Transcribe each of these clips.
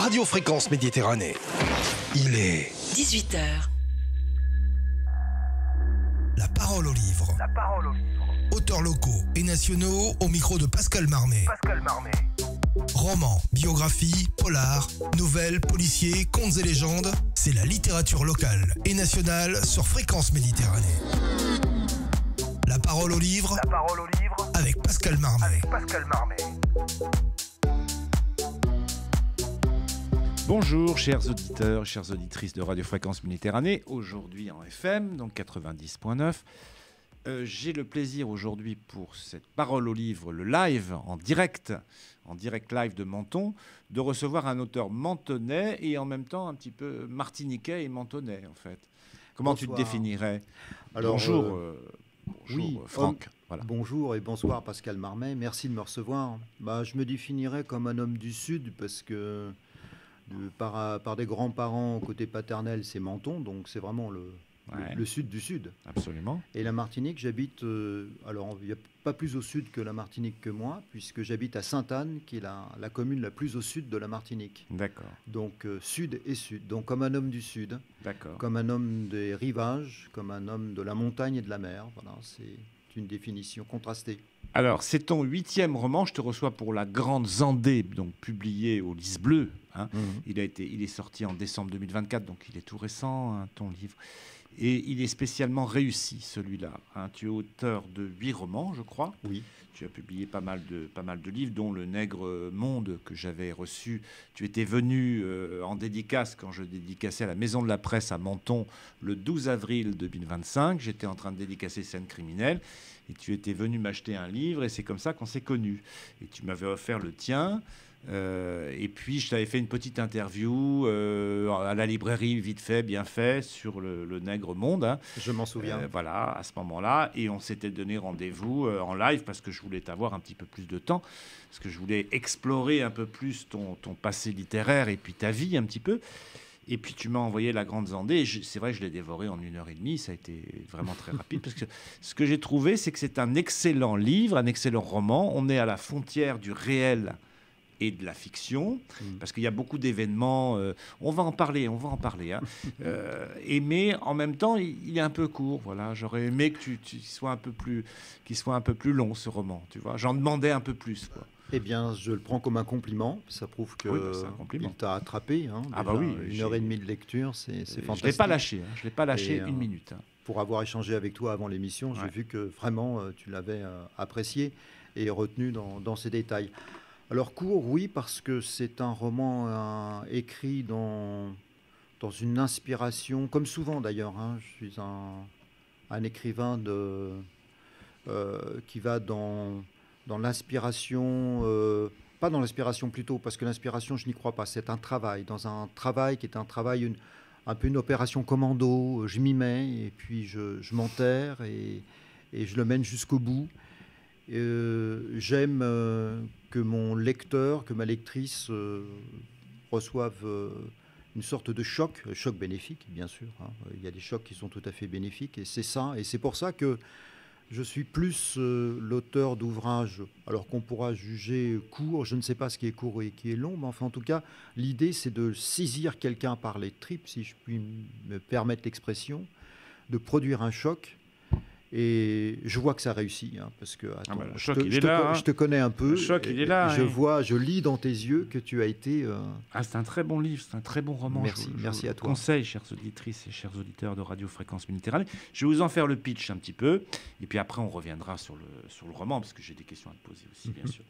Radio Fréquence Méditerranée. Il est 18h. La parole au livre. La parole au livre. Auteurs locaux et nationaux au micro de Pascal Marmé. Pascal Marmé. Romans, biographies, polars, nouvelles, policiers, contes et légendes, c'est la littérature locale et nationale sur Fréquence Méditerranée. La parole au livre. La parole au livre. Avec Pascal Marmé. Avec Pascal Marmé. Bonjour chers auditeurs, chères auditrices de Radio Fréquence Méditerranée, aujourd'hui en FM, donc 90.9. J'ai le plaisir aujourd'hui pour cette parole au livre, le live en direct live de Menton, de recevoir un auteur mentonnais et en même temps un petit peu martiniquais et mentonnais en fait. Comment Bonsoir. tu te définirais? Alors, bonjour, oui, Franck. Voilà. Bonjour et bonsoir Pascal Marmé, merci de me recevoir. Je me définirais comme un homme du Sud parce que par des grands-parents côté paternel, c'est Menton, donc c'est vraiment le sud du sud. Absolument. Et la Martinique, j'habite, alors il n'y a pas plus au sud que la Martinique que moi, puisque j'habite à Sainte-Anne, qui est la commune la plus au sud de la Martinique. D'accord. Donc sud et sud, donc comme un homme du sud, D'accord. comme un homme des rivages, comme un homme de la montagne et de la mer. Voilà, c'est une définition contrastée. Alors, c'est ton 8e roman. Je te reçois pour La Grande Zandée, donc publié au Lys Bleu. Hein. Il est sorti en décembre 2024, donc il est tout récent, hein, ton livre. Et il est spécialement réussi, celui-là. Hein. Tu es auteur de 8 romans, je crois. Oui. Tu as publié pas mal de livres, dont Le Nègre Monde, que j'avais reçu. Tu étais venu en dédicace, quand je dédicaçais à la Maison de la Presse à Menton, le 12 avril 2025. J'étais en train de dédicacer Scène criminelle. Et tu étais venu m'acheter un livre, et c'est comme ça qu'on s'est connus. Et tu m'avais offert le tien. Et puis je t'avais fait une petite interview à la librairie, vite fait, bien fait, sur le Nègre Monde. Hein. Je m'en souviens. Voilà, à ce moment-là. Et on s'était donné rendez-vous en live parce que je voulais t'avoir un petit peu plus de temps, parce que je voulais explorer un peu plus ton passé littéraire et puis ta vie un petit peu. Et puis tu m'as envoyé La Grande Zandée, et c'est vrai que je l'ai dévoré en 1h30, ça a été vraiment très rapide, parce que ce que j'ai trouvé, c'est que c'est un excellent livre, un excellent roman. On est à la frontière du réel et de la fiction, parce qu'il y a beaucoup d'événements, on va en parler, hein. Mais en même temps, il est un peu court, voilà. J'aurais aimé que qu'il soit un peu plus long, ce roman, tu vois. J'en demandais un peu plus, quoi. Eh bien, je le prends comme un compliment. Ça prouve que c'est un compliment. il t'a attrapé. Hein, Ah bah oui, 1h30 de lecture, c'est fantastique. Je ne l'ai pas lâché, une minute. Hein. Pour avoir échangé avec toi avant l'émission, j'ai vu que vraiment tu l'avais apprécié et retenu dans ses détails. Alors court, oui, parce que c'est un roman écrit dans une inspiration, comme souvent d'ailleurs. Hein, je suis un écrivain qui va dans l'inspiration, pas dans l'inspiration plutôt, parce que l'inspiration, je n'y crois pas. C'est un travail, dans un travail qui est un travail, un peu une opération commando. Je m'y mets et puis je m'enterre et je le mène jusqu'au bout. J'aime que mon lecteur, que ma lectrice reçoive une sorte de choc bénéfique, bien sûr. Hein. Il y a des chocs qui sont tout à fait bénéfiques et c'est ça. Et c'est pour ça que je suis plus l'auteur d'ouvrages, alors qu'on pourra juger court, je ne sais pas ce qui est court et qui est long, mais enfin en tout cas, l'idée c'est de saisir quelqu'un par les tripes, si je puis me permettre l'expression, de produire un choc. Et je vois que ça réussit, hein, parce que attends, je te connais un peu. Le choc, il est là. Je lis dans tes yeux que tu as été. C'est un très bon livre, c'est un très bon roman. Merci à toi. Conseil, chères auditrices et chers auditeurs de Radio Fréquence Méditerranée. Je vais vous en faire le pitch un petit peu, et puis après on reviendra sur le roman, parce que j'ai des questions à te poser aussi, bien sûr.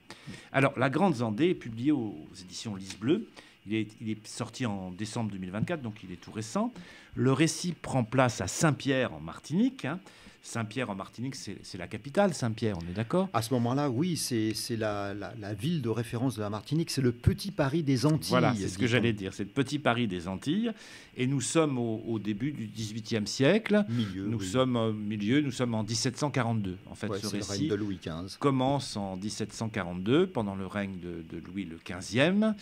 Alors, La Grande Zandée est publiée aux éditions Lys Bleu. Il est sorti en décembre 2024, donc il est tout récent. Le récit prend place à Saint-Pierre en Martinique. Hein. Saint-Pierre en Martinique, c'est la capitale, Saint-Pierre, on est d'accord? À ce moment-là, oui, c'est la ville de référence de la Martinique, c'est le petit Paris des Antilles. Voilà, c'est ce que j'allais dire, c'est le petit Paris des Antilles. Et nous sommes au début du XVIIIe siècle. Nous sommes en 1742. En fait, ce récit, règne de Louis XV, commence en 1742, pendant le règne de Louis le XVe,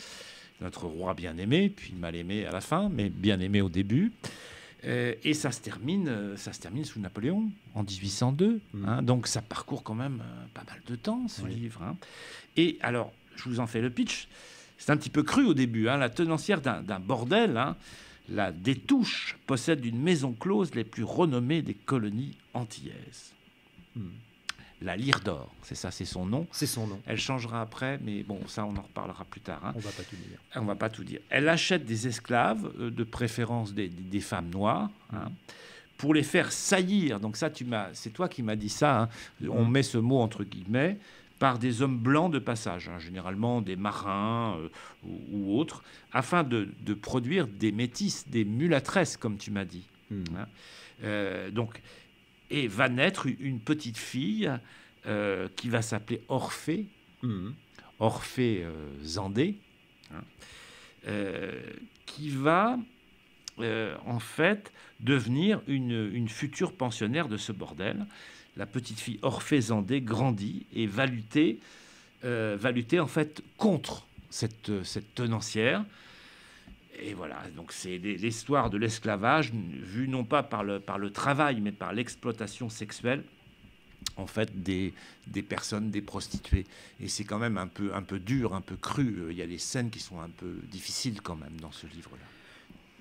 notre roi bien-aimé, puis mal-aimé à la fin, mais bien-aimé au début. Et ça se termine sous Napoléon en 1802. Hein, donc ça parcourt quand même pas mal de temps, ce livre. Hein. Et alors, je vous en fais le pitch. C'est un petit peu cru au début. Hein. La tenancière d'un bordel, hein, la Détouche, possède une maison close les plus renommées des colonies antillaises. La Lyre d'Or, c'est ça, c'est son nom. C'est son nom. Elle changera après, mais bon, ça, on en reparlera plus tard. Hein. On va pas tout dire. On va pas tout dire. Elle achète des esclaves, de préférence des femmes noires, hein, pour les faire saillir. Donc ça, c'est toi qui m'as dit ça. Hein. On met ce mot entre guillemets par des hommes blancs de passage, hein, généralement des marins ou autres, afin de produire des métisses, des mulâtresses, comme tu m'as dit. Hein. Et va naître une petite fille qui va s'appeler Orphée, Orphée Zandé, hein, qui va en fait devenir une future pensionnaire de ce bordel. La petite fille Orphée Zandé grandit et va lutter en fait contre cette tenancière. Et voilà, donc c'est l'histoire de l'esclavage vue non pas par le travail, mais par l'exploitation sexuelle, en fait, des personnes, des prostituées. Et c'est quand même un peu dur, un peu cru. Il y a des scènes qui sont un peu difficiles quand même dans ce livre-là.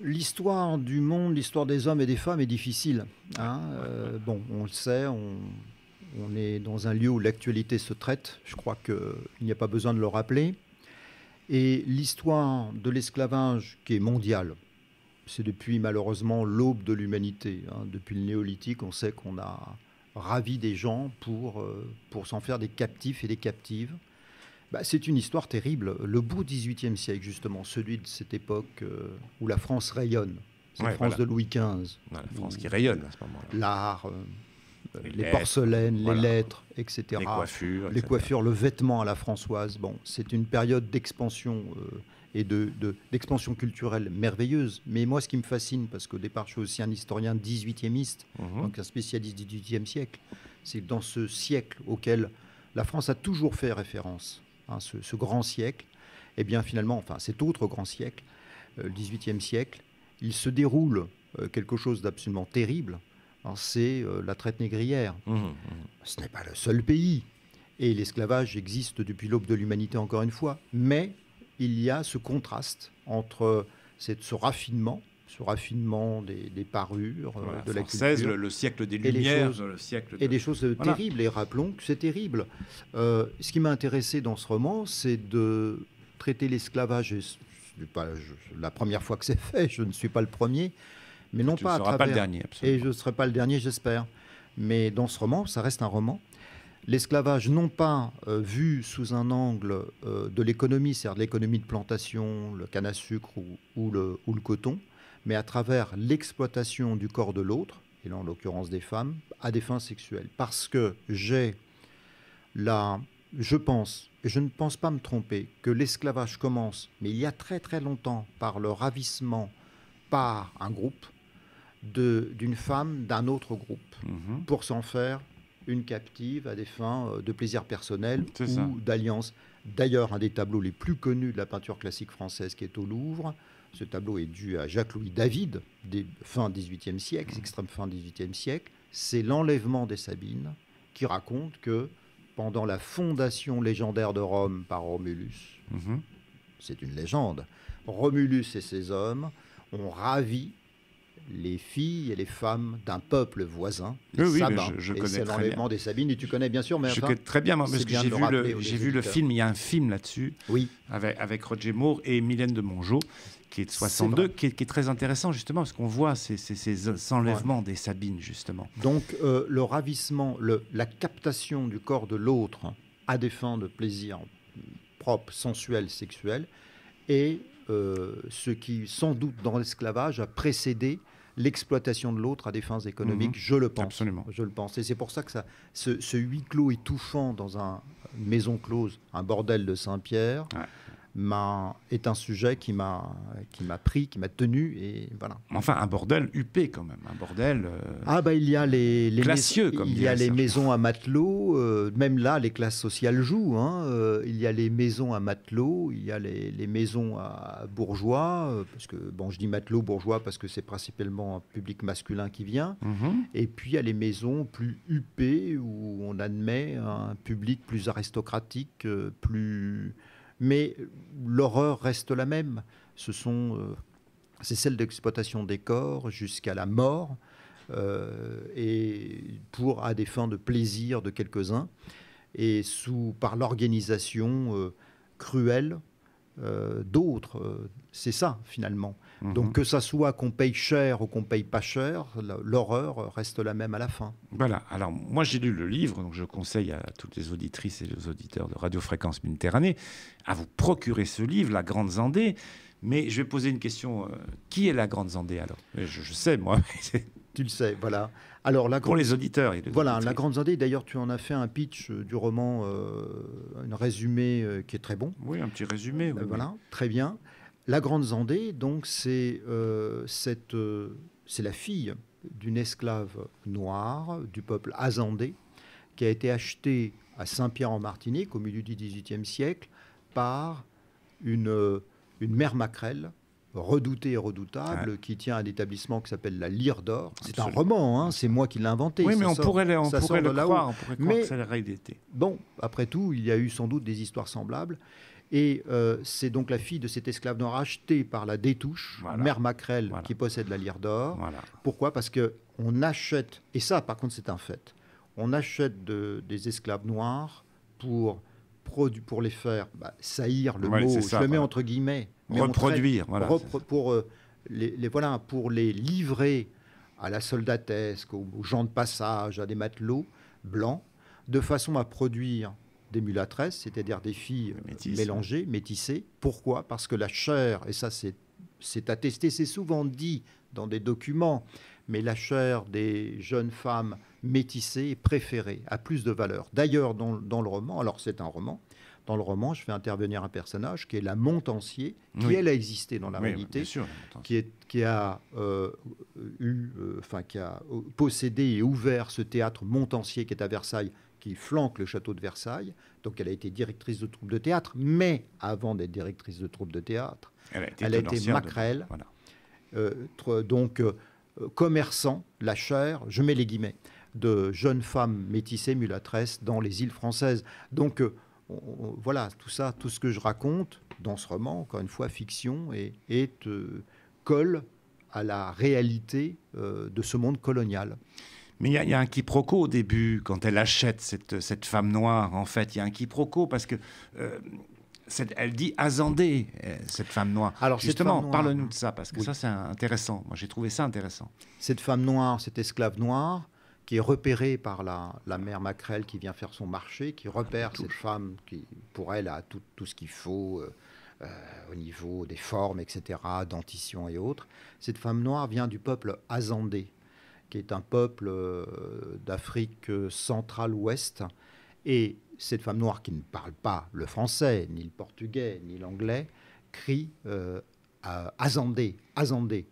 L'histoire du monde, l'histoire des hommes et des femmes est difficile. Hein. Bon, on le sait, on est dans un lieu où l'actualité se traite. Je crois qu'il n'y a pas besoin de le rappeler. Et l'histoire de l'esclavage qui est mondiale, c'est depuis malheureusement l'aube de l'humanité. Hein. Depuis le néolithique, on sait qu'on a ravi des gens pour s'en faire des captifs et des captives. C'est une histoire terrible. Le beau XVIIIe siècle, justement, celui de cette époque où la France rayonne. C'est la France de Louis XV. La France qui rayonne à ce moment-là. L'art, les porcelaines, les lettres, etc. Les coiffures, le vêtement à la françoise. Bon, c'est une période d'expansion et d'expansion culturelle merveilleuse. Mais moi, ce qui me fascine, parce qu'au départ, je suis aussi un historien XVIIIemiste, donc un spécialiste du XVIIIe siècle, c'est que dans ce siècle auquel la France a toujours fait référence, hein, ce grand siècle, eh bien finalement, enfin cet autre grand siècle, le XVIIIe siècle, il se déroule quelque chose d'absolument terrible. C'est la traite négrière. Ce n'est pas le seul pays. Et l'esclavage existe depuis l'aube de l'humanité, encore une fois. Mais il y a ce contraste entre ce raffinement des parures, de la culture. Le siècle des Lumières. Et des choses terribles. Et rappelons que c'est terrible. Ce qui m'a intéressé dans ce roman, c'est de traiter l'esclavage. La première fois que c'est fait, je ne suis pas le premier. Mais non pas à travers. Pas le dernier, absolument. Et je ne serai pas le dernier, j'espère. Mais dans ce roman, ça reste un roman. L'esclavage, non pas vu sous un angle de l'économie, c'est-à-dire de l'économie de plantation, le canne à sucre ou le coton, mais à travers l'exploitation du corps de l'autre, et là en l'occurrence des femmes, à des fins sexuelles. Parce que je pense, et je ne pense pas me tromper, que l'esclavage commence, mais il y a très très longtemps, par le ravissement par un groupe d'une femme d'un autre groupe, pour s'en faire une captive à des fins de plaisir personnel ou d'alliance. D'ailleurs, un des tableaux les plus connus de la peinture classique française qui est au Louvre, ce tableau est dû à Jacques-Louis David, fin XVIIIe siècle, extrême fin XVIIIe siècle, c'est l'enlèvement des Sabines qui raconte que pendant la fondation légendaire de Rome par Romulus, c'est une légende, Romulus et ses hommes ont ravi les filles et les femmes d'un peuple voisin, les Sabins. Je et connais c'est l'enlèvement des Sabines, et tu connais bien sûr, mais je connais très bien, parce que j'ai vu le film, il y a un film là-dessus, avec Roger Moore et Mylène de Mongeau, qui est de 62, qui est très intéressant justement, parce qu'on voit ces enlèvements des Sabines, justement. Donc le ravissement, la captation du corps de l'autre à des fins de plaisir propre, sensuel, sexuel, et ce qui, sans doute, dans l'esclavage, a précédé l'exploitation de l'autre à des fins économiques, je le pense. Absolument. Je le pense. Et c'est pour ça que ce huis clos étouffant dans une maison close, un bordel de Saint-Pierre, est un sujet qui m'a pris, qui m'a tenu, et voilà. Enfin, un bordel huppé quand même, un bordel il y a les classieux, comme il y a les maisons à matelots, même là les classes sociales jouent, il y a les maisons à matelots, il y a les maisons à bourgeois, parce que je dis matelots, bourgeois parce que c'est principalement un public masculin qui vient, et puis il y a les maisons plus huppées où on admet un public plus aristocratique, plus mais l'horreur reste la même. C'est celle d'exploitation des corps jusqu'à la mort, et à des fins de plaisir de quelques-uns, et par l'organisation cruelle d'autres. C'est ça, finalement. Donc, que ça soit qu'on paye cher ou qu'on paye pas cher, l'horreur reste la même à la fin. Voilà. Alors, moi, j'ai lu le livre, donc je conseille à toutes les auditrices et les auditeurs de Radio Fréquence Méditerranée à vous procurer ce livre, La Grande Zandée. Mais je vais poser une question. Qui est la Grande Zandée, alors ? Je sais, moi. Tu le sais, voilà. Alors, pour les auditeurs. Et les voilà, auditrices. La Grande Zandée, d'ailleurs, tu en as fait un pitch du roman, un résumé qui est très bon. Oui, un petit résumé. Oui, voilà, très bien. La Grande Zandée, donc, c'est la fille d'une esclave noire du peuple azandé qui a été achetée à Saint-Pierre-en-Martinique au milieu du XVIIIe siècle par une mère maquerelle redoutée et redoutable qui tient un établissement qui s'appelle la Lyre d'Or. C'est un roman, hein, c'est moi qui l'ai inventé. Oui, mais on pourrait le croire, mais que c'est la réalité. Bon, après tout, il y a eu sans doute des histoires semblables. Et c'est donc la fille de cet esclave noir achetée par la Détouche, mère maquerelle, qui possède la Lyre d'Or. Voilà. Pourquoi ? Parce qu'on achète, et ça par contre c'est un fait, on achète des esclaves noirs pour les faire saillir, le mot, je le mets entre guillemets, reproduire, pour les livrer à la soldatesque, aux gens de passage, à des matelots blancs, de façon à produire des mulâtresses, c'est-à-dire des filles mélangées, métissées. Pourquoi ? Parce que la chair, et ça c'est attesté, c'est souvent dit dans des documents, mais la chair des jeunes femmes métissées est préférée, a plus de valeur. D'ailleurs, dans le roman, alors c'est un roman, dans le roman, je fais intervenir un personnage qui est la Montancier, qui elle a existé dans la réalité, sûr, qui a possédé et ouvert ce théâtre Montancier qui est à Versailles, qui flanque le château de Versailles. Donc elle a été directrice de troupe de théâtre, mais avant d'être directrice de troupe de théâtre, elle a été maquerelle, commerçant, la chair, je mets les guillemets, de jeunes femmes métissées, mulâtresses dans les îles françaises. Donc voilà, tout ça, tout ce que je raconte dans ce roman, encore une fois fiction, colle à la réalité de ce monde colonial. Mais il y a un quiproquo au début, quand elle achète cette femme noire, en fait. Il y a un quiproquo parce que elle dit azandée, cette femme noire. Alors, justement, parle-nous de ça, parce que ça, c'est intéressant. Moi, j'ai trouvé ça intéressant. Cette femme noire, cette esclave noire, qui est repérée par la mère maquerelle qui vient faire son marché, qui repère cette femme qui, pour elle, a tout ce qu'il faut au niveau des formes, etc., dentition et autres. Cette femme noire vient du peuple azandé, qui est un peuple d'Afrique centrale-ouest. Et cette femme noire qui ne parle pas le français, ni le portugais, ni l'anglais, crie azandé, azandé.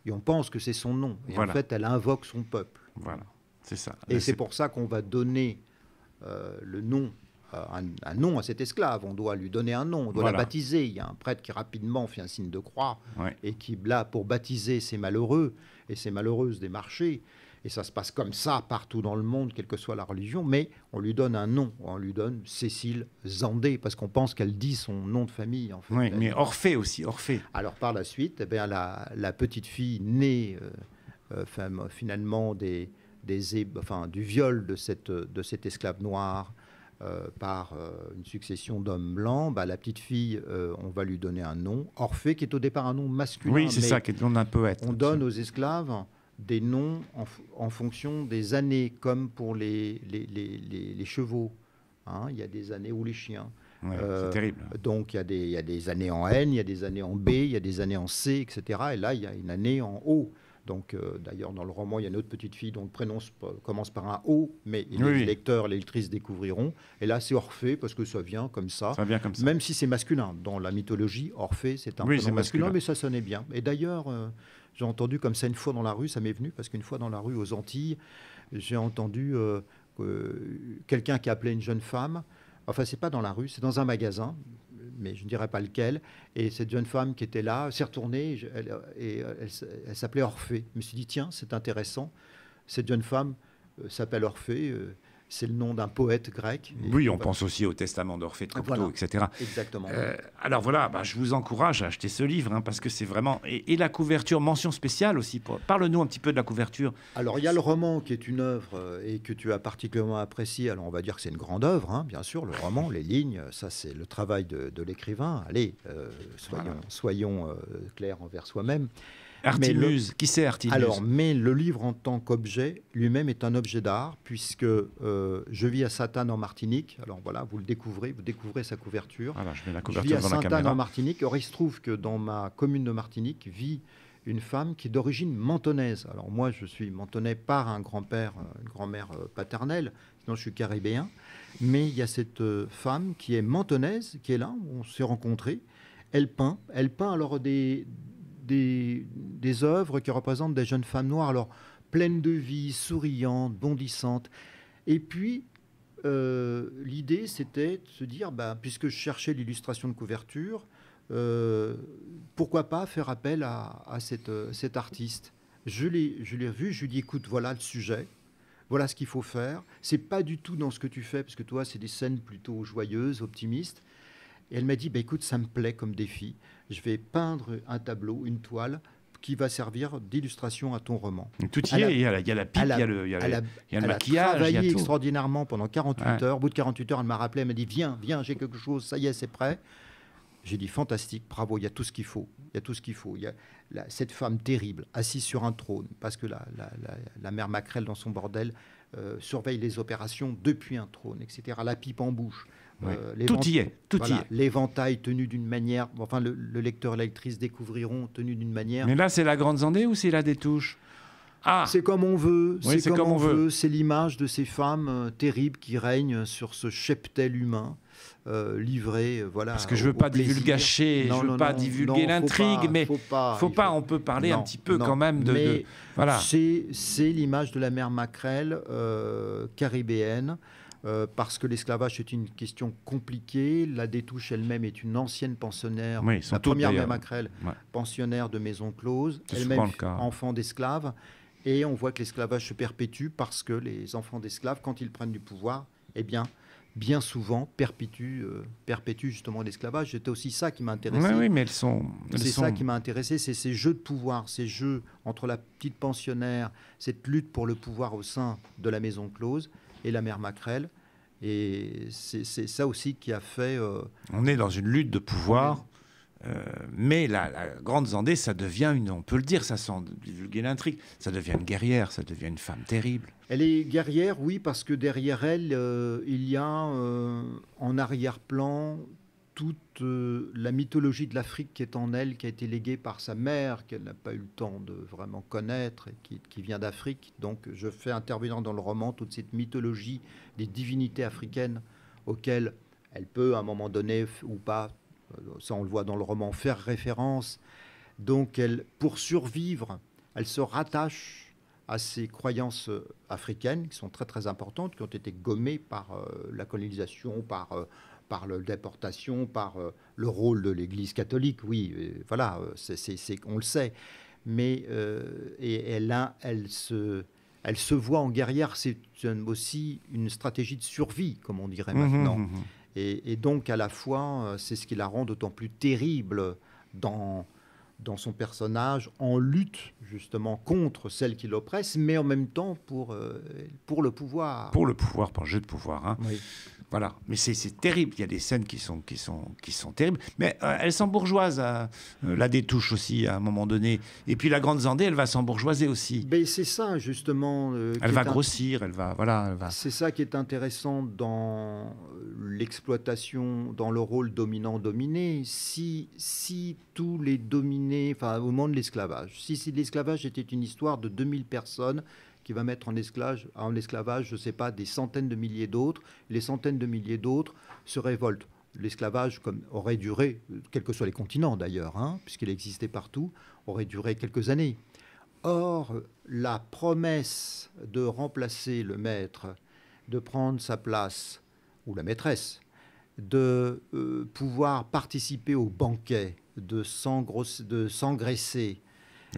Et on pense que c'est son nom. Et en fait, elle invoque son peuple. Voilà, c'est ça. Et c'est pour ça qu'on va donner le nom, un nom à cette esclave. On doit lui donner un nom, on doit la baptiser. Il y a un prêtre qui rapidement fait un signe de croix et qui, là, pour baptiser ces malheureux et ces malheureuses des marchés. Et ça se passe comme ça partout dans le monde, quelle que soit la religion, mais on lui donne un nom, on lui donne Cécile Zandé, parce qu'on pense qu'elle dit son nom de famille. En fait. Oui, mais Orphée aussi, Orphée. Alors par la suite, la petite fille née finalement du viol de cette esclave noire par une succession d'hommes blancs, la petite fille, on va lui donner un nom, Orphée, qui est au départ un nom masculin. Oui, c'est ça, qui est le nom d'un poète. On donne aux esclaves des noms en fonction des années, comme pour les chevaux. Hein, il y a des années où les chiens. Ouais, c'est terrible. Donc il y a des années en N, il y a des années en B, il y a des années en C, etc. Et là, il y a une année en O. Donc d'ailleurs, dans le roman, il y a une autre petite fille dont le prénom commence par un O, mais les lecteurs, les lectrices découvriront. Et là, c'est Orphée, parce que ça vient comme ça. Ça vient comme ça. Même si c'est masculin. Dans la mythologie, Orphée, c'est un prénom masculin, mais ça sonnait bien. Et d'ailleurs... j'ai entendu comme ça une fois dans la rue, ça m'est venu, parce qu'une fois dans la rue aux Antilles, j'ai entendu quelqu'un qui appelait une jeune femme, enfin c'est pas dans la rue, c'est dans un magasin, mais je ne dirais pas lequel, et cette jeune femme qui était là s'est retournée, elle s'appelait Orphée. Je me suis dit, tiens, c'est intéressant, cette jeune femme s'appelle Orphée, c'est le nom d'un poète grec. Et Oui, on voilà. pense aussi au testament d'Orphée de Cocteau, Voilà. etc. Exactement. Alors voilà, je vous encourage à acheter ce livre, parce que c'est vraiment... Et la couverture, mention spéciale aussi. Parle-nous un petit peu de la couverture. Alors, il y a le roman qui est une œuvre et que tu as particulièrement apprécié. Alors, on va dire que c'est une grande œuvre, bien sûr, le roman, les lignes, ça c'est le travail de l'écrivain. Allez, soyons clairs envers soi-même. Artimuse, qui c'est Artimuse? Alors, mais le livre en tant qu'objet lui-même est un objet d'art, puisque je vis à Sainte-Anne en Martinique. Alors voilà, vous découvrez sa couverture. Voilà, je mets la Je couverture vis à devant la Sainte-Anne caméra. en Martinique. Or, il se trouve que dans ma commune de Martinique vit une femme qui est d'origine mentonaise. Alors moi, je suis mentonais par un grand-père, une grand-mère paternelle, sinon je suis caribéen. Mais il y a cette femme qui est mentonaise, qui est là, on s'est rencontrés. Elle peint alors des œuvres qui représentent des jeunes femmes noires, alors pleines de vie, souriantes, bondissantes. Et puis, l'idée, c'était de se dire, puisque je cherchais l'illustration de couverture, pourquoi pas faire appel à cet artiste. Je l'ai revu, je lui ai dit, écoute, voilà le sujet, voilà ce qu'il faut faire. C'est pas du tout dans ce que tu fais, parce que toi, c'est des scènes plutôt joyeuses, optimistes. Et elle m'a dit, écoute, ça me plaît comme défi. Je vais peindre un tableau, une toile, qui va servir d'illustration à ton roman. Tout y est, il y a la pipe, il y a le maquillage, il y Elle a a travaillé tout. extraordinairement pendant 48 Ouais. heures. Au bout de 48 heures, elle m'a rappelé, elle m'a dit, viens, j'ai quelque chose, ça y est, c'est prêt. J'ai dit, fantastique, bravo, il y a tout ce qu'il faut. Il y a tout ce qu'il faut. Il y a cette femme terrible, assise sur un trône, parce que la mère Macrel, dans son bordel, surveille les opérations depuis un trône, etc. La pipe en bouche. Ouais. Tout y est, tout y est. L'éventail tenu d'une manière, enfin le lecteur et la lectrice découvriront tenu d'une manière. Mais là, c'est la Grande Zandée ou c'est la Détouche? Ah, C'est comme on veut, Oui, c'est comme on veut. C'est l'image de ces femmes terribles qui règnent sur ce cheptel humain, livré, voilà. parce que je veux au pas plaisir. divulgacher, Non, je veux non, pas non, divulguer non, l'intrigue, mais faut pas, on peut parler un Non, petit peu non, quand même de mais voilà. C'est l'image de la mère Macrel caribéenne. Parce que l'esclavage est une question compliquée. La Détouche elle-même est une ancienne pensionnaire, Oui, ils sont la toutes, première d'ailleurs. mère Macrel, Ouais. pensionnaire de maison close, C'est elle-même souvent le cas. enfant d'esclave. Et on voit que l'esclavage se perpétue parce que les enfants d'esclaves, quand ils prennent du pouvoir, eh bien souvent perpétuent justement l'esclavage. C'était aussi ça qui m'a intéressé. Oui, mais elles sont. C'est ça qui m'a intéressé, c'est ces jeux de pouvoir, ces jeux entre la petite pensionnaire, cette lutte pour le pouvoir au sein de la maison close et la mère Macrel. Et c'est ça aussi qui a fait... On est dans une lutte de pouvoir, mais la Grande Zandée, ça devient on peut le dire, ça sans divulguer l'intrigue, ça devient une guerrière, ça devient une femme terrible. Elle est guerrière, oui, parce que derrière elle, il y a en arrière-plan toute la mythologie de l'Afrique qui est en elle, qui a été léguée par sa mère, qu'elle n'a pas eu le temps de vraiment connaître, et qui vient d'Afrique. Donc je fais intervenir dans le roman toute cette mythologie des divinités africaines auxquelles elle peut, à un moment donné, ou pas, ça on le voit dans le roman, faire référence. Donc pour survivre, elle se rattache à ces croyances africaines qui sont très très importantes, qui ont été gommées par la colonisation, par la déportation, par le rôle de l'Église catholique, oui, voilà, on le sait. Mais et elle se voit en guerrière, c'est aussi une stratégie de survie, comme on dirait maintenant. Et donc, à la fois, c'est ce qui la rend d'autant plus terrible dans son personnage, en lutte justement contre celle qui l'oppresse, mais en même temps pour le pouvoir. Pour le pouvoir, pour le jeu de pouvoir. Hein. Oui. Voilà, mais c'est terrible. Il y a des scènes qui sont terribles. Mais elle s'embourgeoise, la Détouche aussi, à un moment donné. Et puis la Grande Zandée, elle va s'embourgeoiser aussi. Ben, c'est ça, justement. Elle va grossir, elle va... C'est ça qui est intéressant dans l'exploitation, dans le rôle dominant-dominé. Si tous les dominés, enfin, au moment de l'esclavage, si l'esclavage était une histoire de 2000 personnes qui va mettre en esclavage, je ne sais pas, des centaines de milliers d'autres. Les centaines de milliers d'autres se révoltent. L'esclavage aurait duré, quels que soient les continents d'ailleurs, puisqu'il existait partout, aurait duré quelques années. Or, la promesse de remplacer le maître, de prendre sa place, ou la maîtresse, de pouvoir participer au banquet, de s'engraisser,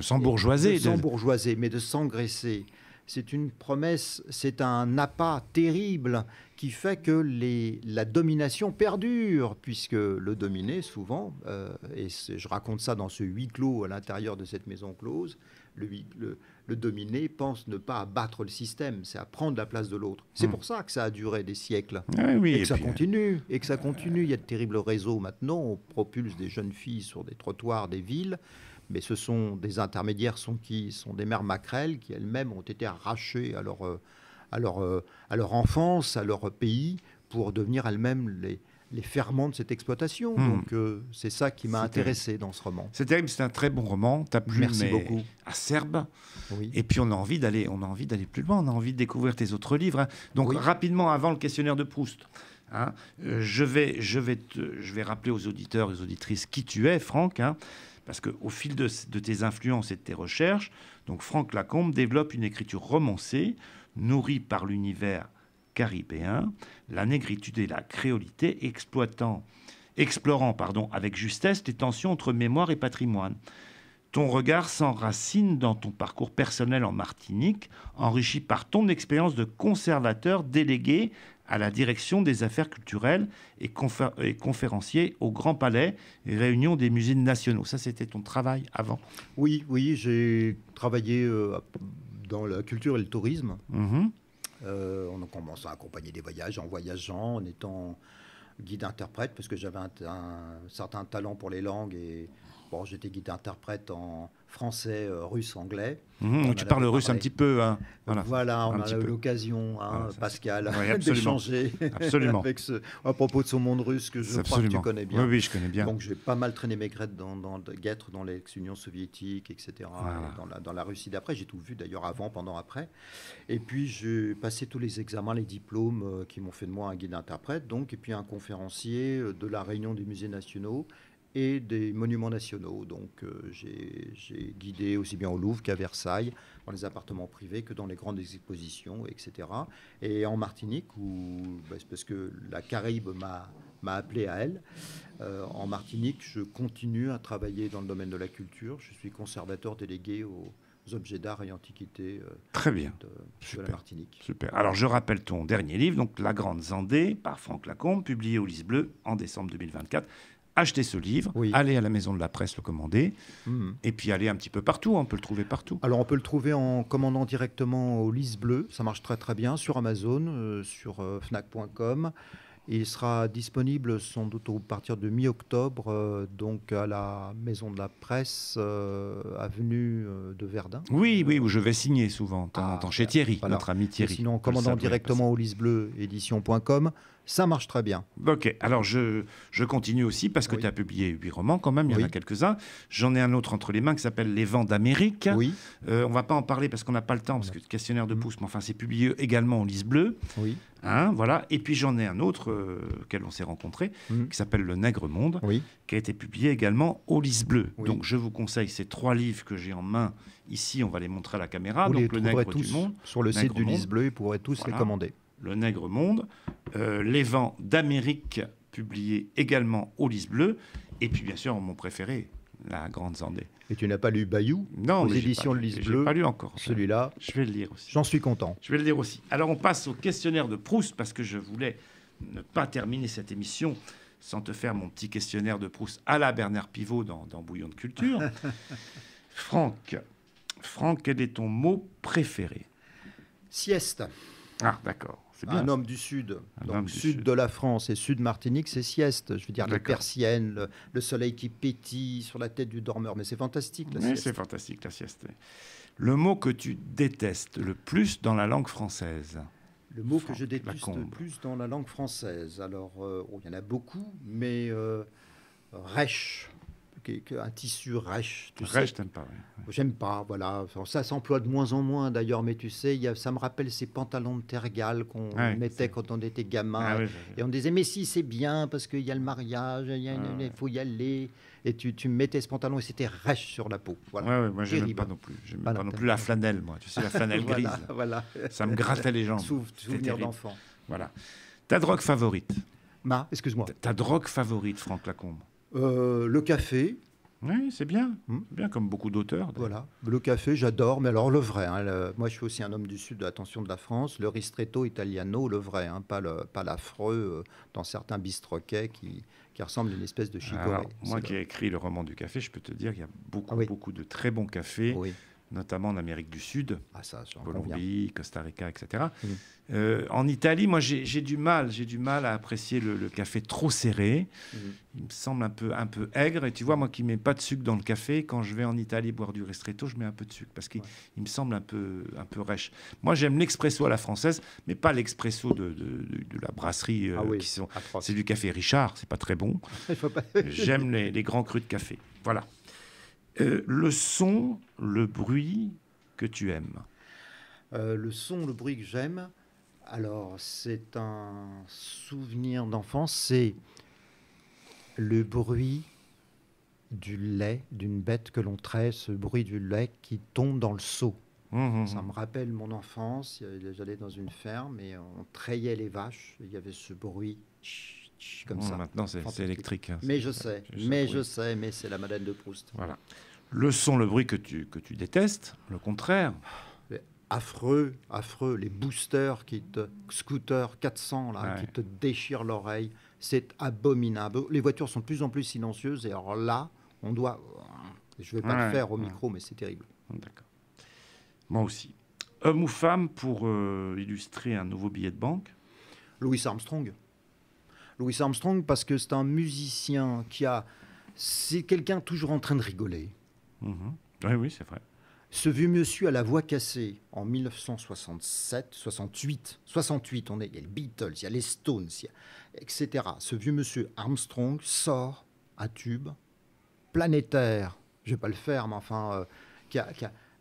S'embourgeoiser. mais de s'engraisser, c'est une promesse, c'est un appât terrible qui fait que la domination perdure, puisque le dominé, souvent, je raconte ça dans ce huis clos à l'intérieur de cette maison close, le dominé pense ne pas abattre le système, c'est à prendre la place de l'autre. C'est pour ça que ça a duré des siècles. Oui, Et que ça continue. Il y a de terribles réseaux maintenant. On propulse des jeunes filles sur des trottoirs des villes. Mais ce sont des intermédiaires qui sont des mères maquerelles qui elles-mêmes ont été arrachées à leur enfance, à leur pays, pour devenir elles-mêmes les ferments de cette exploitation. Donc c'est ça qui m'a intéressé dans ce roman. C'est terrible, c'est un très bon roman. T'as plu, Merci mais beaucoup. acerbe. Oui. Et puis on a envie d'aller plus loin. On a envie de découvrir tes autres livres. Hein. Donc rapidement, avant le questionnaire de Proust, hein, je vais rappeler aux auditeurs et aux auditrices qui tu es, Franck. Hein, parce qu'au fil de tes influences et de tes recherches, donc Franck Lacombe développe une écriture romancée, nourrie par l'univers caribéen, la négritude et la créolité, explorant avec justesse les tensions entre mémoire et patrimoine. Ton regard s'enracine dans ton parcours personnel en Martinique, enrichi par ton expérience de conservateur délégué à la direction des affaires culturelles et conférencier au Grand Palais et réunion des musées nationaux. Ça, c'était ton travail avant. Oui, j'ai travaillé dans la culture et le tourisme. On a commencé à accompagner des voyages en voyageant, en étant guide-interprète, parce que j'avais un certain talent pour les langues. Et bon, j'étais guide-interprète en français, russe, anglais. Tu parles russe un petit peu. Hein. Voilà, on a eu l'occasion, Pascal, d'échanger avec à propos de son monde russe que je crois que tu connais bien. Oui, je connais bien. Donc j'ai pas mal traîné mes guêtres dans l'ex-Union soviétique, etc. Dans la Russie d'après. J'ai tout vu d'ailleurs avant, pendant, après. Et puis j'ai passé tous les examens, les diplômes qui m'ont fait de moi un guide-interprète, et puis un conférencier de la Réunion des musées nationaux et des monuments nationaux. Donc j'ai guidé aussi bien au Louvre qu'à Versailles, dans les appartements privés que dans les grandes expositions, etc. Et en Martinique, c'est parce que la Caraïbe m'a appelé à elle. En Martinique, je continue à travailler dans le domaine de la culture. Je suis conservateur délégué aux objets d'art et antiquités Très bien. de la Martinique. Super. Alors, je rappelle ton dernier livre, donc La Grande Zandée, par Franck Lacombe, publié au Lys Bleu en décembre 2024. Achetez ce livre, allez à la Maison de la Presse le commander, et puis allez un petit peu partout, on peut le trouver partout. Alors on peut le trouver en commandant directement au Lys Bleu, ça marche très très bien, sur Amazon, sur Fnac.com. Il sera disponible sans doute à partir de mi-octobre, donc à la Maison de la Presse, avenue de Verdun. Oui, où je vais signer souvent, chez Thierry, notre ami Thierry. Et sinon, en commandant directement au Lys Bleu, édition.com, ça marche très bien. Ok, alors je continue aussi parce que tu as publié 8 romans quand même, il y en a quelques-uns. J'en ai un autre entre les mains qui s'appelle Les Vents d'Amérique. On ne va pas en parler parce qu'on n'a pas le temps, parce que le questionnaire de Proust, mais enfin c'est publié également au Lys Bleu. Voilà. Et puis j'en ai un autre auquel on s'est rencontrés, qui s'appelle Le Nègre Monde, qui a été publié également au Lys Bleu. Donc je vous conseille ces 3 livres que j'ai en main. Ici, on va les montrer à la caméra. Vous donc les Le Nègre tous du Monde. Sur le site du Lys Bleu, vous pourrez tous les commander. Le Nègre Monde, Les Vents d'Amérique, publié également au Lys Bleu, et puis bien sûr mon préféré, La Grande Zandée. Et tu n'as pas lu Bayou, aux éditions de Lys Bleu? Je n'ai pas lu encore. Celui-là, je vais le lire aussi. J'en suis content. Je vais le lire aussi. Alors on passe au questionnaire de Proust, parce que je voulais ne pas terminer cette émission sans te faire mon petit questionnaire de Proust à la Bernard Pivot dans Bouillon de Culture. Franck, quel est ton mot préféré? Sieste. Ah, d'accord. C'est bien. Un homme du Sud, donc sud de la France et sud Martinique, c'est sieste. Je veux dire, les persiennes, le soleil qui pétille sur la tête du dormeur. Mais c'est fantastique, la sieste. C'est fantastique, la sieste. Le mot que tu détestes le plus dans la langue française? Le mot que je déteste le plus dans la langue française. Alors, il y en a beaucoup, mais rêche. Un tissu rêche. Rêche, t'aimes pas? J'aime pas, voilà. Ça s'emploie de moins en moins d'ailleurs, mais tu sais, ça me rappelle ces pantalons de tergal qu'on mettait quand on était gamin. Et on disait, mais si, c'est bien, parce qu'il y a le mariage, il faut y aller. Et tu mettais ce pantalon et c'était rêche sur la peau. Voilà. Moi, je n'aime pas non plus. Je n'aime pas non plus la flanelle, moi. Tu sais, la flanelle grise. Voilà. Ça me grattait les jambes. Souvenir d'enfant. Voilà. Ta drogue favorite? Excuse-moi. Ta drogue favorite, Franck Lacombe? Le café. Oui, c'est bien. Hmm. C'est bien, comme beaucoup d'auteurs. Voilà. Le café, j'adore, mais alors le vrai. Hein, moi, je suis aussi un homme du sud, attention, de la France. Le ristretto italiano, le vrai, hein, pas l'affreux dans certains bistroquets qui ressemblent à une espèce de chicorée. Alors, moi qui ai écrit le roman du café, je peux te dire qu'il y a beaucoup, Ah oui. beaucoup de très bons cafés, Oui. notamment en Amérique du Sud, Ah, ça, j'en conviens. Colombie, Costa Rica, etc. Mm. En Italie, moi, j'ai du mal à apprécier le café trop serré. Mm. Il me semble un peu aigre. Et tu vois, moi qui mets pas de sucre dans le café, quand je vais en Italie boire du ristretto, je mets un peu de sucre parce qu'il il me semble un peu rêche. Moi, j'aime l'expresso à la française, mais pas l'expresso de la brasserie Ah oui, qui sont. atroce. C'est du café Richard, c'est pas très bon. Il faut pas- J'aime les grands crus de café. Voilà. Le son, le bruit que tu aimes. Le son, le bruit que j'aime, alors c'est un souvenir d'enfance, c'est le bruit du lait d'une bête que l'on traite, ce bruit du lait qui tombe dans le seau. Ça me rappelle mon enfance. J'allais dans une ferme et on trayait les vaches. Il y avait ce bruit comme ça. Maintenant, c'est Fantastique. électrique. Hein. Mais je sais, mais c'est la Madeleine de Proust. Voilà. Le son, le bruit que tu détestes, le contraire. Affreux, les boosters scooter 400 là, Ouais. qui te déchirent l'oreille, c'est abominable. Les voitures sont de plus en plus silencieuses et alors là, on doit, je vais pas Ouais, le faire au ouais. micro, mais c'est terrible. D'accord. Moi aussi. Homme ou femme pour illustrer un nouveau billet de banque? Louis Armstrong. Louis Armstrong parce que c'est un musicien c'est quelqu'un toujours en train de rigoler. Mhm. Oui, oui, c'est vrai. Ce vieux monsieur à la voix cassée en 1967, 68, il y a les Beatles, il y a les Stones, etc. Ce vieux monsieur Armstrong sort un tube planétaire. Je vais pas le faire, mais enfin,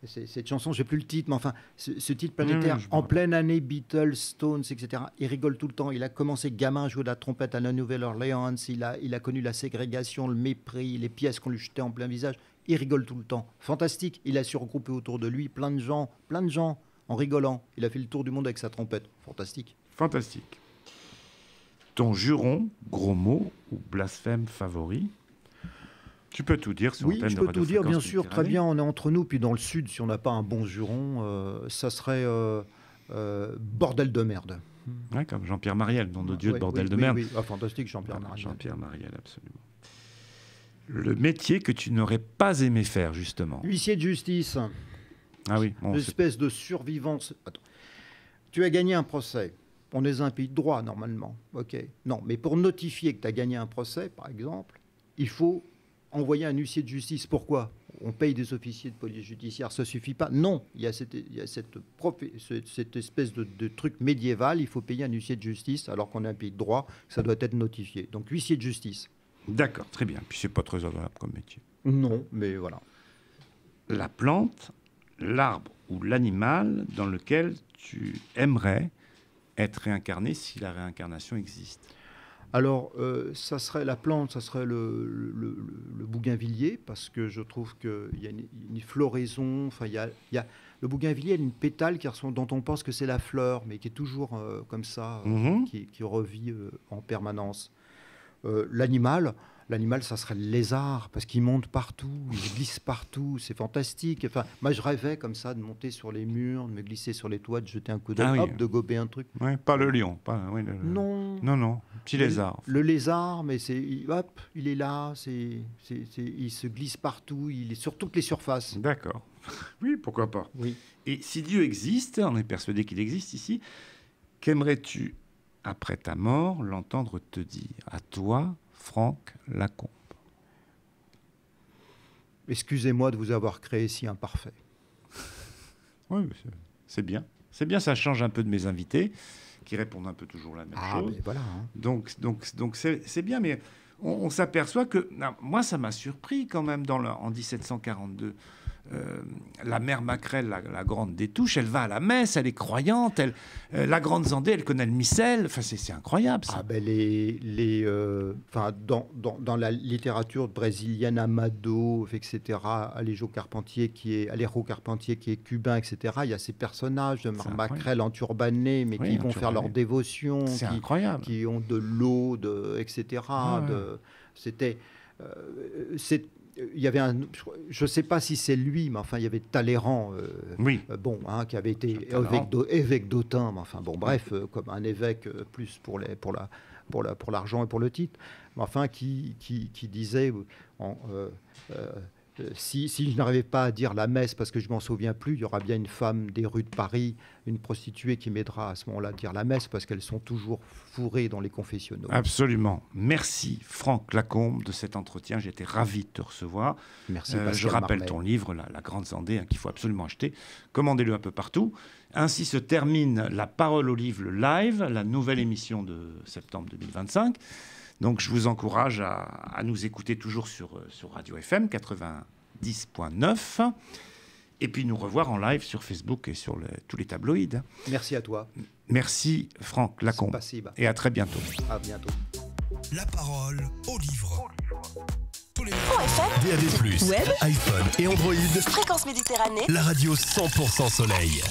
cette chanson, j'ai plus le titre, mais enfin, ce titre planétaire, je me en rappelle. pleine année, Beatles, Stones, etc. Il rigole tout le temps. Il a commencé gamin à jouer de la trompette à la Nouvelle-Orléans. Il a connu la ségrégation, le mépris, les pièces qu'on lui jetait en plein visage. Il rigole tout le temps. Fantastique. Il a su regrouper autour de lui plein de gens, en rigolant. Il a fait le tour du monde avec sa trompette. Fantastique. Fantastique. Ton juron, gros mot ou blasphème favori? Tu peux tout dire sur Oui, l'antenne je de peux Radio tout dire, bien Fréquence sûr. Très Méditerranée. bien, on est entre nous. Puis dans le sud, si on n'a pas un bon juron, ça serait bordel de merde. Ouais, comme Jean-Pierre Mariel, nom de Dieu de Oui, bordel oui, de oui, merde. oui. Ah, fantastique, Jean-Pierre Voilà, Mariel. Jean-Pierre Mariel, absolument. Le métier que tu n'aurais pas aimé faire, justement. Huissier de justice, Ah oui, bon, c'est- l'espèce de survivance. Attends. Tu as gagné un procès. On est un pays de droit, normalement. OK. Non, mais pour notifier que tu as gagné un procès, par exemple, il faut envoyer un huissier de justice. Pourquoi? On paye des officiers de police judiciaire, ça suffit pas. Non, il y a cette espèce de truc médiéval, il faut payer un huissier de justice, alors qu'on est un pays de droit, ça doit être notifié. Donc, huissier de justice. D'accord, très bien. Puis c'est pas très agréable comme métier. Non, mais voilà. La plante, l'arbre ou l'animal dans lequel tu aimerais être réincarné si la réincarnation existe. Alors, ça serait la plante, ça serait le bougainvillier, parce que je trouve qu'il y a une floraison. Enfin, il y a le bougainvillier a une pétale dont on pense que c'est la fleur, mais qui est toujours comme ça, Mhm. qui revit en permanence. L'animal, ça serait le lézard, parce qu'il monte partout, il glisse partout, c'est fantastique. Enfin, moi, je rêvais comme ça de monter sur les murs, de me glisser sur les toits, de jeter un coup d'œil, Ah oui. hop, de gober un truc. Ouais, pas le lion. Pas, oui, Non. Non, petit lézard. Le lézard, mais hop, il est là, il se glisse partout, il est sur toutes les surfaces. D'accord. Oui, pourquoi pas. Oui. Et si Dieu existe, on est persuadé qu'il existe ici, qu'aimerais-tu, après ta mort, l'entendre te dire? À toi, Franck Lacombe. Excusez-moi de vous avoir créé si imparfait. Oui, c'est bien. C'est bien, ça change un peu de mes invités, qui répondent un peu toujours la même chose. mais voilà. Hein. Donc c'est bien, mais on s'aperçoit que... Non, moi, ça m'a surpris quand même en 1742. La mère Macrel, la grande des Touches, elle va à la messe, elle est croyante. La grande Zandé, elle connaît le missel. Enfin, c'est incroyable, ça. Ah ben dans la littérature brésilienne, Amado, etc., Alejo Carpentier qui est cubain, etc., il y a ces personnages de C'est Macrel enturbanés, mais Oui, qui vont faire enturbanés. leur dévotion, C'est incroyable. qui ont de l'eau, etc. Ah ouais. C'était il y avait je ne sais pas si c'est lui, mais enfin, il y avait Talleyrand, qui avait été évêque d'Autun, mais enfin, bon, bref, comme un évêque plus pour l'argent et pour le titre, mais enfin, qui disait, si je n'arrivais pas à dire la messe parce que je m'en souviens plus, il y aura bien une femme des rues de Paris, une prostituée qui m'aidera à ce moment-là à dire la messe parce qu'elles sont toujours fourrées dans les confessionnaux. Absolument. Merci Franck Lacombe de cet entretien. J'étais ravi de te recevoir. Merci. Je rappelle Marmet. ton livre, La Grande Zandée, qu'il faut absolument acheter. Commandez-le un peu partout. Ainsi se termine La Parole au Livre, le live, la nouvelle émission de septembre 2025. Donc je vous encourage à nous écouter toujours sur Radio FM 90.9 et puis nous revoir en live sur Facebook et sur tous les tabloïds. Merci à toi. Merci Franck Lacombe. Et à très bientôt. À bientôt. La parole au livre. Tous les DAB+, Web, iPhone et Android. Fréquence Méditerranée. La radio 100% soleil.